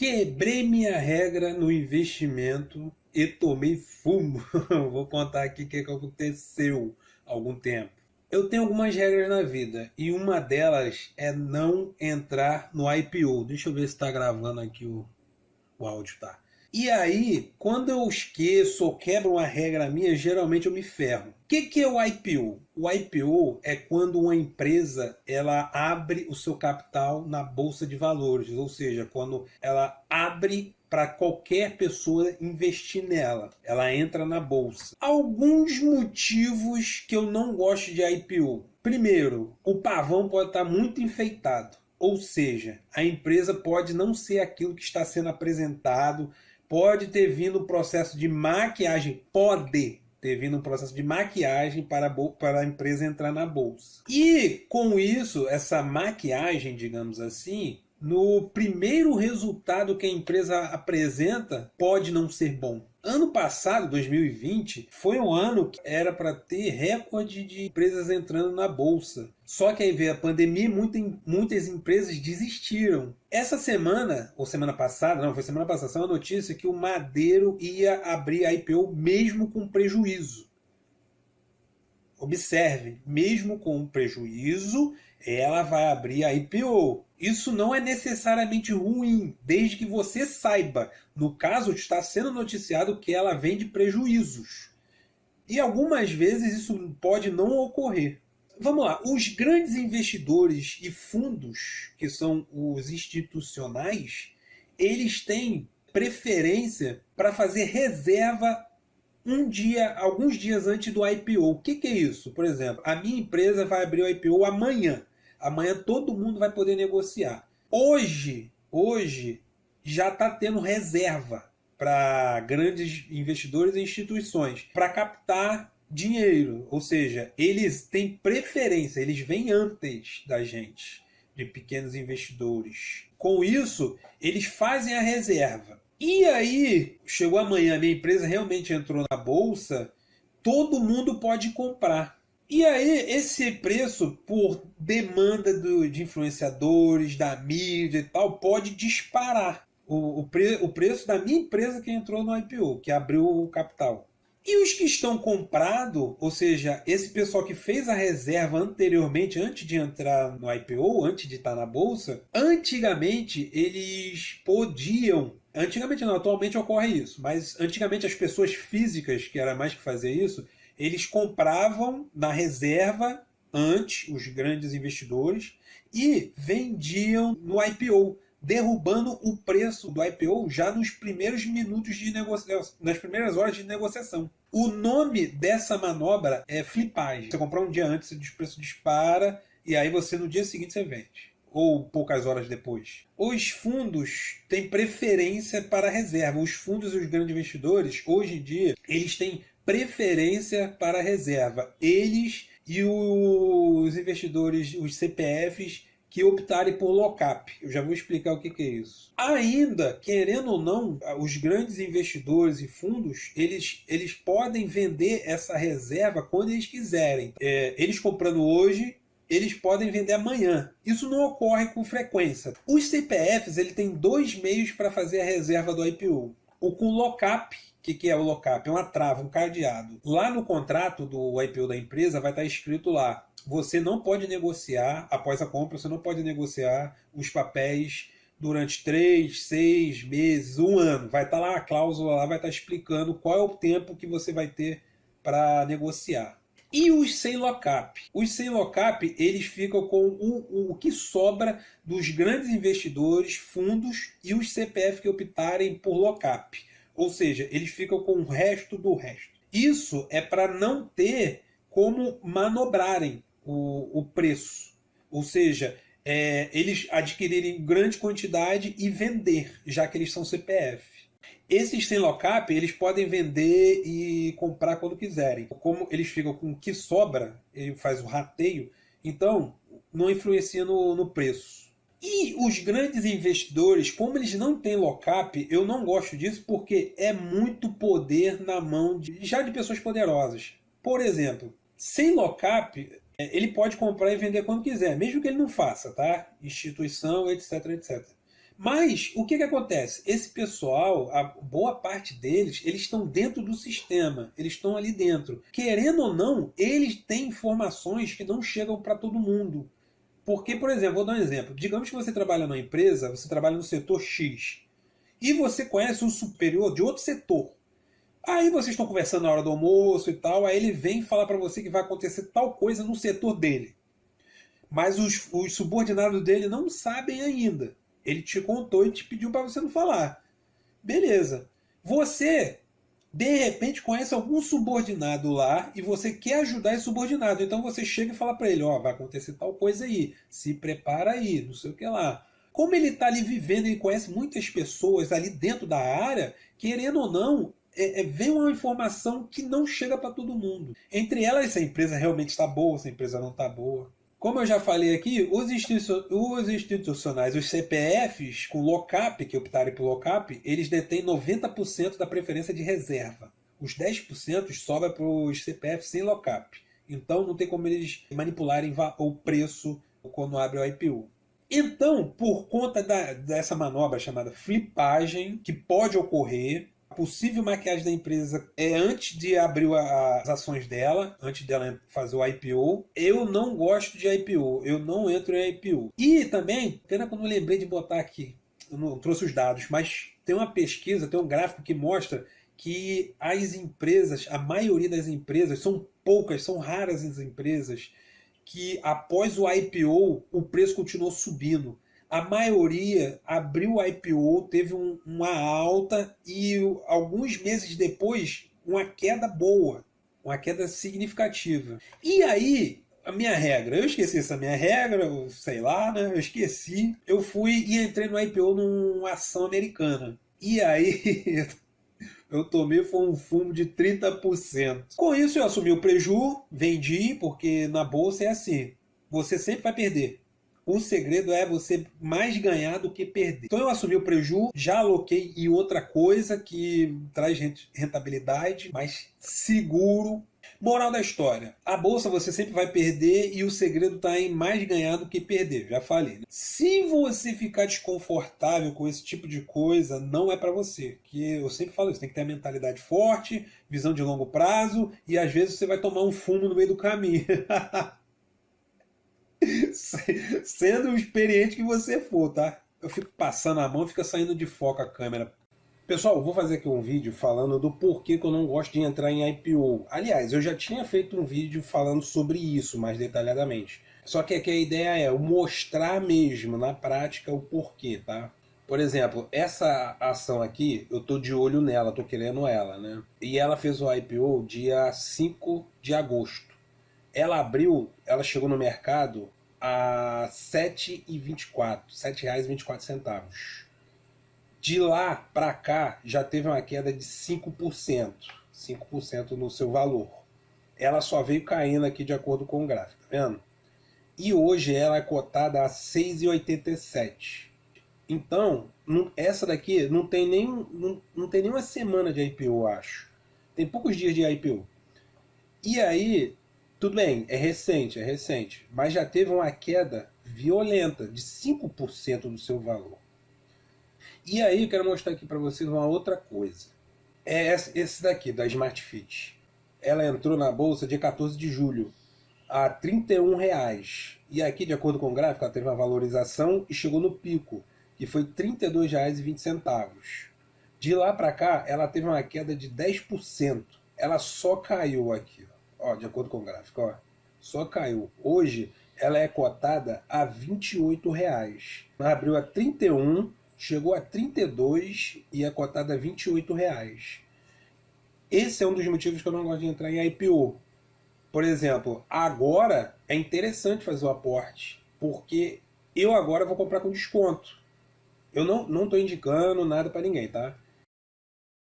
Quebrei minha regra no investimento e tomei fumo. Vou contar aqui o que aconteceu há algum tempo. Eu tenho algumas regras na vida e uma delas é não entrar no IPO. Deixa eu ver se está gravando aqui o áudio, tá? E aí, quando eu esqueço ou quebro uma regra minha, geralmente eu me ferro. O que é o IPO? O IPO é quando uma empresa ela abre o seu capital na bolsa de valores, ou seja, quando ela abre para qualquer pessoa investir nela. Ela entra na bolsa. Alguns motivos que eu não gosto de IPO. Primeiro, o pavão pode estar muito enfeitado. Ou seja, a empresa pode não ser aquilo que está sendo apresentado, pode ter vindo um processo de maquiagem, pode ter vindo um processo de maquiagem para a empresa entrar na bolsa. E com isso, essa maquiagem, digamos assim, no primeiro resultado que a empresa apresenta, pode não ser bom. Ano passado, 2020, foi um ano que era para ter recorde de empresas entrando na bolsa. Só que aí veio a pandemia e muitas empresas desistiram. Essa semana, ou semana passada, não, foi semana passada, saiu uma notícia que o Madeiro ia abrir a IPO mesmo com prejuízo. Observe, mesmo com prejuízo, ela vai abrir a IPO. Isso não é necessariamente ruim, desde que você saiba. No caso, está sendo noticiado que ela vende prejuízos. E algumas vezes isso pode não ocorrer. Vamos lá, os grandes investidores e fundos, que são os institucionais, eles têm preferência para fazer reserva alguns dias antes do IPO. O que é isso? Por exemplo, a minha empresa vai abrir o IPO amanhã. Amanhã todo mundo vai poder negociar. Hoje já está tendo reserva para grandes investidores e instituições para captar dinheiro. Ou seja, eles têm preferência, eles vêm antes da gente, de pequenos investidores. Com isso, eles fazem a reserva. E aí, chegou amanhã, minha empresa realmente entrou na bolsa, todo mundo pode comprar. E aí, esse preço, por demanda de influenciadores, da mídia e tal, pode disparar. O preço da minha empresa que entrou no IPO, que abriu o capital. E os que estão comprados, ou seja, esse pessoal que fez a reserva anteriormente, antes de entrar no IPO, antes de estar na bolsa, antigamente eles podiam. Antigamente não, atualmente ocorre isso, mas antigamente as pessoas físicas, que era mais que fazer isso, eles compravam na reserva antes, os grandes investidores, e vendiam no IPO, derrubando o preço do IPO já nos primeiros minutos de negociação, nas primeiras horas de negociação. O nome dessa manobra é flipagem. Você comprar um dia antes, o preço dispara, e aí você no dia seguinte você vende. Ou poucas horas depois. Os fundos têm preferência para reserva. Os fundos e os grandes investidores, hoje em dia, eles têm preferência para reserva. Eles e os investidores, os CPFs, que optarem por lock-up. Eu já vou explicar o que é isso. Ainda, querendo ou não, os grandes investidores e fundos, eles podem vender essa reserva quando eles quiserem. Eles comprando hoje, eles podem vender amanhã. Isso não ocorre com frequência. Os CPFs ele tem dois meios para fazer a reserva do IPO. O com lock-up. O que é o lock-up? É uma trava, um cadeado. Lá no contrato do IPO da empresa vai estar escrito lá: você não pode negociar, após a compra, você não pode negociar os papéis durante 3, 6 meses, um ano. Vai estar lá a cláusula, lá vai estar explicando qual é o tempo que você vai ter para negociar. E os sem lock-up? Os sem lock-up, eles ficam com o que sobra dos grandes investidores, fundos e os CPF que optarem por lock-up. Ou seja, eles ficam com o resto do resto. Isso é para não ter como manobrarem o preço. Ou seja, eles adquirirem grande quantidade e vender, já que eles são CPF. Esses sem lock-up, eles podem vender e comprar quando quiserem. Como eles ficam com o que sobra, ele faz o rateio, então não influencia no preço. E os grandes investidores, como eles não têm lock-up, eu não gosto disso porque é muito poder na mão já de pessoas poderosas. Por exemplo, sem lock-up, ele pode comprar e vender quando quiser, mesmo que ele não faça, tá? Instituição, etc, etc. Mas o que que acontece? Esse pessoal, a boa parte deles, eles estão dentro do sistema, eles estão ali dentro. Querendo ou não, eles têm informações que não chegam para todo mundo. Porque, por exemplo, vou dar um exemplo. Digamos que você trabalha numa empresa, você trabalha no setor X, e você conhece um superior de outro setor. Aí vocês estão conversando na hora do almoço e tal, aí ele vem falar para você que vai acontecer tal coisa no setor dele. Mas os subordinados dele não sabem ainda. Ele te contou e te pediu para você não falar. Beleza. Você, de repente, conhece algum subordinado lá e você quer ajudar esse subordinado. Então você chega e fala para ele, ó, vai acontecer tal coisa aí, se prepara aí, não sei o que lá. Como ele está ali vivendo, ele conhece muitas pessoas ali dentro da área, querendo ou não, vem uma informação que não chega para todo mundo. Entre elas, se a empresa realmente está boa, se a empresa não está boa. Como eu já falei aqui, os institucionais, os CPFs com lockup, que optarem por lockup, eles detêm 90% da preferência de reserva. Os 10% sobra para os CPFs sem lockup. Então não tem como eles manipularem o preço quando abre o IPO. Então, por conta dessa manobra chamada flipagem, que pode ocorrer, a possível maquiagem da empresa é antes de abrir as ações dela, antes dela fazer o IPO. Eu não gosto de IPO, eu não entro em IPO. E também, pena que eu não lembrei de botar aqui, eu não trouxe os dados, mas tem uma pesquisa, tem um gráfico que mostra que as empresas, a maioria das empresas, são poucas, são raras as empresas que após o IPO o preço continuou subindo. A maioria abriu o IPO, teve uma alta e alguns meses depois uma queda boa, uma queda significativa. E aí, a minha regra, eu esqueci essa minha regra, sei lá, né? Eu esqueci. Eu fui e entrei no IPO numa ação americana. E aí eu tomei foi um fumo de 30%. Com isso eu assumi o preju, vendi, porque na bolsa é assim, você sempre vai perder. O segredo é você mais ganhar do que perder. Então eu assumi o preju, já aloquei em outra coisa que traz rentabilidade, mais seguro. Moral da história, a bolsa você sempre vai perder e o segredo está em mais ganhar do que perder, já falei. Né? Se você ficar desconfortável com esse tipo de coisa, não é para você. Que eu sempre falo isso, tem que ter a mentalidade forte, visão de longo prazo e às vezes você vai tomar um fumo no meio do caminho. Sendo o experiente que você for, tá? Eu fico passando a mão, fica saindo de foco a câmera. Pessoal, eu vou fazer aqui um vídeo falando do porquê que eu não gosto de entrar em IPO. Aliás, eu já tinha feito um vídeo falando sobre isso mais detalhadamente. Só que aqui a ideia é mostrar mesmo, na prática, o porquê, tá? Por exemplo, essa ação aqui, eu tô de olho nela, tô querendo ela, né? E ela fez o IPO dia 5 de agosto. Ela chegou no mercado a R$ 7,24, R$ 7,24. De lá para cá já teve uma queda de 5%, 5% no seu valor. Ela só veio caindo aqui de acordo com o gráfico, tá vendo? E hoje ela é cotada a 6,87. Então, essa daqui não tem nem uma semana de IPO, acho. Tem poucos dias de IPO. E aí, tudo bem, é recente, mas já teve uma queda violenta de 5% do seu valor. E aí eu quero mostrar aqui para vocês uma outra coisa. É esse daqui, da Smart Fit. Ela entrou na bolsa dia 14 de julho, a R$ 31,00. E aqui, de acordo com o gráfico, ela teve uma valorização e chegou no pico, que foi R$ 32,20. De lá para cá, ela teve uma queda de 10%. Ela só caiu aqui, ó, de acordo com o gráfico, ó, só caiu. Hoje, ela é cotada a R$ 28,00. Abriu a 31, chegou a 32 e é cotada a R$ 28,00. Esse é um dos motivos que eu não gosto de entrar em IPO. Por exemplo, agora é interessante fazer o aporte, porque eu agora vou comprar com desconto. Eu não estou indicando nada para ninguém, tá?